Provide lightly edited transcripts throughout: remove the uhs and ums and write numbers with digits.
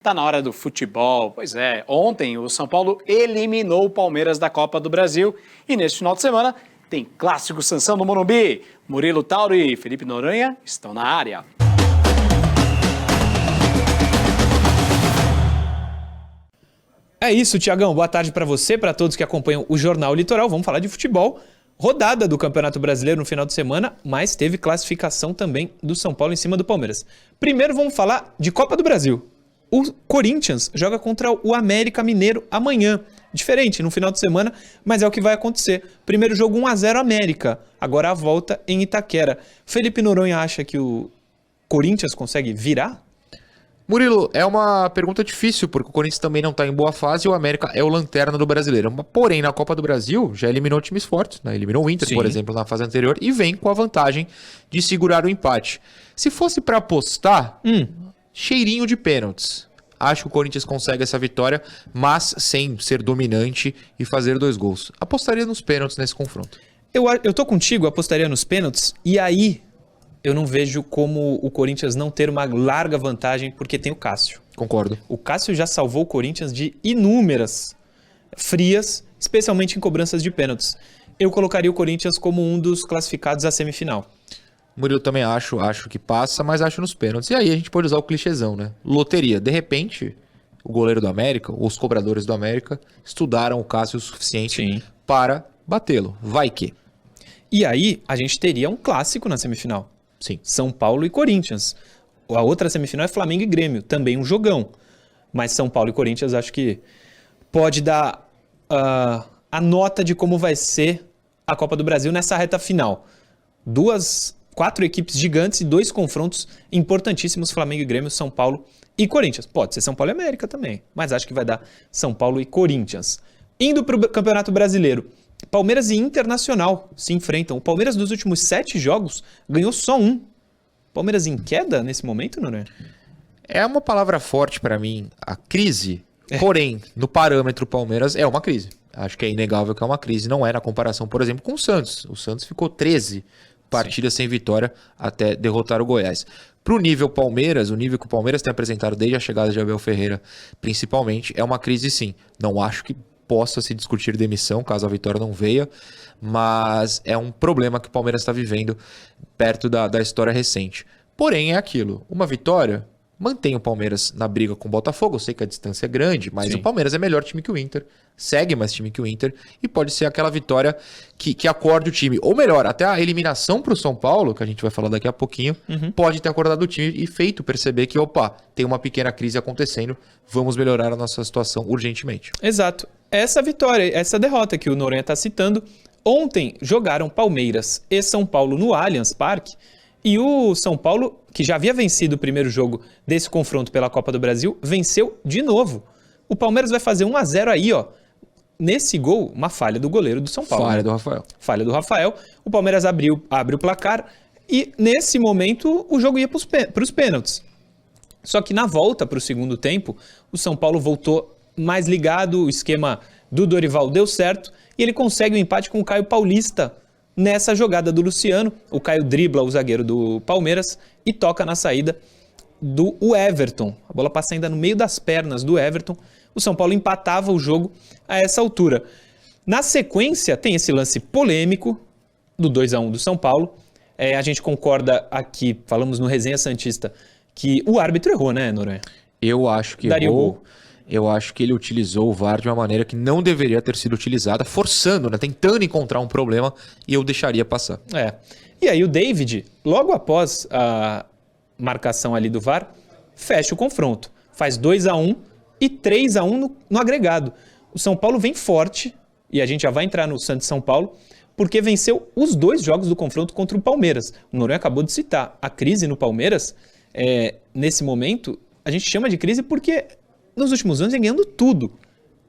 Tá na hora do futebol. Pois é, ontem o São Paulo eliminou o Palmeiras da Copa do Brasil e neste final de semana tem clássico Sansão no Morumbi. Murilo Tauro e Felipe Noronha estão na área. É isso, Tiagão. Boa tarde para você, para todos que acompanham o Jornal Litoral. Vamos falar de futebol. Rodada do Campeonato Brasileiro no final de semana, mas teve classificação também do São Paulo em cima do Palmeiras. Primeiro vamos falar de Copa do Brasil. O Corinthians joga contra o América Mineiro amanhã. Diferente, no final de semana, mas é o que vai acontecer. Primeiro jogo 1-0 América, agora a volta em Itaquera. Felipe Noronha acha que o Corinthians consegue virar? Murilo, é uma pergunta difícil, porque o Corinthians também não está em boa fase e o América é o lanterna do Brasileiro. Porém, na Copa do Brasil, já eliminou times fortes, né? Eliminou o Inter, Sim. Por exemplo, na fase anterior, e vem com a vantagem de segurar o empate. Se fosse para apostar, cheirinho de pênaltis. Acho que o Corinthians consegue essa vitória, mas sem ser dominante e fazer 2 gols. Apostaria nos pênaltis nesse confronto. Eu tô contigo, apostaria nos pênaltis, e aí eu não vejo como o Corinthians não ter uma larga vantagem, porque tem o Cássio. Concordo. O Cássio já salvou o Corinthians de inúmeras frias, especialmente em cobranças de pênaltis. Eu colocaria o Corinthians como um dos classificados à semifinal. Murilo, também acho que passa, mas acho nos pênaltis. E aí a gente pode usar o clichêzão, né? Loteria. De repente, o goleiro do América, ou os cobradores do América, estudaram o Cássio o suficiente para batê-lo. Vai que. E aí a gente teria um clássico na semifinal. Sim. São Paulo e Corinthians. A outra semifinal é Flamengo e Grêmio, também um jogão. Mas São Paulo e Corinthians acho que pode dar a nota de como vai ser a Copa do Brasil nessa reta final. 4 equipes gigantes e 2 confrontos importantíssimos, Flamengo e Grêmio, São Paulo e Corinthians. Pode ser São Paulo e América também, mas acho que vai dar São Paulo e Corinthians. Indo para o Campeonato Brasileiro, Palmeiras e Internacional se enfrentam. O Palmeiras dos últimos 7 jogos ganhou só 1. Palmeiras em queda nesse momento, não é? É uma palavra forte para mim, a crise. Porém, no parâmetro Palmeiras é uma crise. Acho que é inegável que é uma crise. Não é na comparação, por exemplo, com o Santos. O Santos ficou 13 partidas sem vitória até derrotar o Goiás. Para o nível Palmeiras, o nível que o Palmeiras tem apresentado desde a chegada de Abel Ferreira, principalmente, é uma crise sim. Não acho que possa se discutir demissão, caso a vitória não venha, mas é um problema que o Palmeiras está vivendo perto da história recente. Porém, é aquilo, uma vitória mantém o Palmeiras na briga com o Botafogo. Eu sei que a distância é grande, mas o Palmeiras é melhor time que o Inter, segue mais time que o Inter, e pode ser aquela vitória que acorde o time. Ou melhor, até a eliminação para o São Paulo, que a gente vai falar daqui a pouquinho, pode ter acordado o time e feito perceber que, tem uma pequena crise acontecendo, vamos melhorar a nossa situação urgentemente. Exato. Essa vitória, essa derrota que o Noronha está citando, ontem jogaram Palmeiras e São Paulo no Allianz Parque, e o São Paulo, que já havia vencido o primeiro jogo desse confronto pela Copa do Brasil, venceu de novo. O Palmeiras vai fazer 1-0 aí, ó. Nesse gol, uma falha do goleiro do São Paulo. Falha do Rafael. Falha do Rafael. O Palmeiras abre o placar e, nesse momento, o jogo ia para os pênaltis. Só que na volta para o segundo tempo, o São Paulo voltou mais ligado, o esquema do Dorival deu certo e ele consegue o empate com o Caio Paulista. Nessa jogada do Luciano, o Caio dribla o zagueiro do Palmeiras e toca na saída do Everton. A bola passa ainda no meio das pernas do Everton. O São Paulo empatava o jogo a essa altura. Na sequência, tem esse lance polêmico do 2-1 do São Paulo. A gente concorda aqui, falamos no Resenha Santista, que o árbitro errou, né, Noronha? Eu acho que Daria errou. o gol. Eu acho que ele utilizou o VAR de uma maneira que não deveria ter sido utilizada, forçando, né, tentando encontrar um problema, e eu deixaria passar. E aí o David, logo após a marcação ali do VAR, fecha o confronto. Faz 2-1 e 3-1 no agregado. O São Paulo vem forte, e a gente já vai entrar no Santos São Paulo, porque venceu os 2 jogos do confronto contra o Palmeiras. O Noronha acabou de citar. A crise no Palmeiras, nesse momento, a gente chama de crise porque nos últimos anos vem ganhando tudo.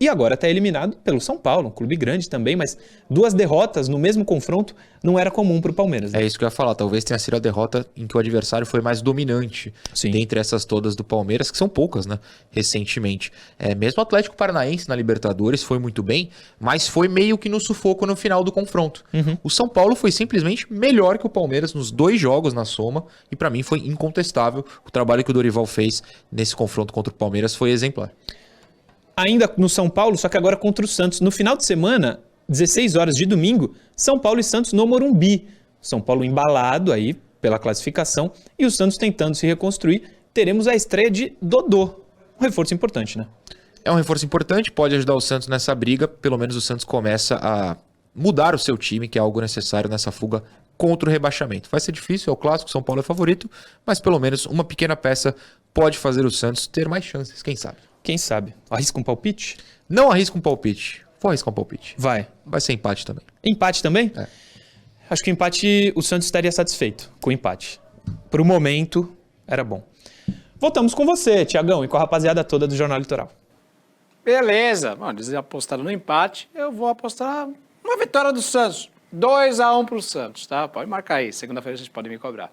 e agora está eliminado pelo São Paulo, um clube grande também, mas 2 derrotas no mesmo confronto não era comum para o Palmeiras. Né? É isso que eu ia falar, talvez tenha sido a derrota em que o adversário foi mais dominante dentre essas todas do Palmeiras, que são poucas, né, recentemente. Mesmo o Atlético Paranaense na Libertadores foi muito bem, mas foi meio que no sufoco no final do confronto. O São Paulo foi simplesmente melhor que o Palmeiras nos 2 jogos na soma, e para mim foi incontestável. O trabalho que o Dorival fez nesse confronto contra o Palmeiras foi exemplar. Ainda no São Paulo, só que agora contra o Santos. No final de semana, 16 horas de domingo, São Paulo e Santos no Morumbi. São Paulo embalado aí pela classificação e o Santos tentando se reconstruir. Teremos a estreia de Dodô. Um reforço importante, né? É um reforço importante, pode ajudar o Santos nessa briga. Pelo menos o Santos começa a mudar o seu time, que é algo necessário nessa fuga contra o rebaixamento. Vai ser difícil, é o clássico, São Paulo é favorito, mas pelo menos uma pequena peça pode fazer o Santos ter mais chances, quem sabe? Quem sabe? Arrisca um palpite? Não arrisca um palpite. Vou arriscar um palpite. Vai. Vai ser empate também. Empate também? É. Acho que o empate, o Santos estaria satisfeito com o empate. Pro momento, era bom. Voltamos com você, Tiagão, e com a rapaziada toda do Jornal Litoral. Beleza. Bom, eles apostaram no empate, eu vou apostar uma vitória do Santos. 2-1 pro Santos, tá? Pode marcar aí, segunda-feira vocês podem me cobrar.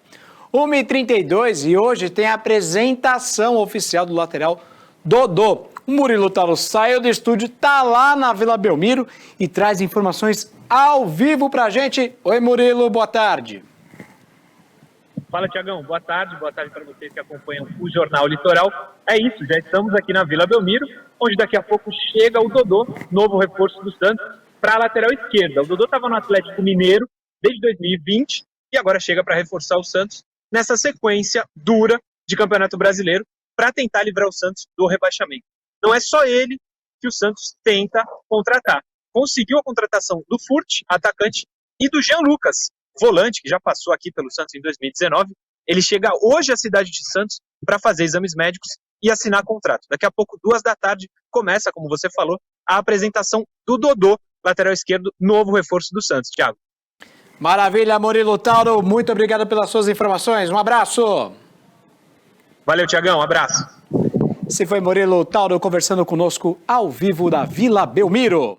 1h32 e hoje tem a apresentação oficial do lateral Dodô. O Murilo Tauro saiu do estúdio, tá lá na Vila Belmiro e traz informações ao vivo pra gente. Oi, Murilo, boa tarde. Fala, Tiagão, boa tarde para vocês que acompanham o Jornal Litoral. É isso, já estamos aqui na Vila Belmiro, onde daqui a pouco chega o Dodô, novo reforço do Santos, para a lateral esquerda. O Dodô estava no Atlético Mineiro desde 2020 e agora chega para reforçar o Santos nessa sequência dura de Campeonato Brasileiro para tentar livrar o Santos do rebaixamento. Não é só ele que o Santos tenta contratar. Conseguiu a contratação do Furt, atacante, e do Jean Lucas, volante, que já passou aqui pelo Santos em 2019. Ele chega hoje à cidade de Santos para fazer exames médicos e assinar contrato. Daqui a pouco, 14h, começa, como você falou, a apresentação do Dodô, lateral esquerdo, novo reforço do Santos. Thiago. Maravilha, Murilo Tauro, muito obrigado pelas suas informações. Um abraço. Valeu, Tiagão, um abraço. Esse foi Murilo Tauro conversando conosco ao vivo da Vila Belmiro.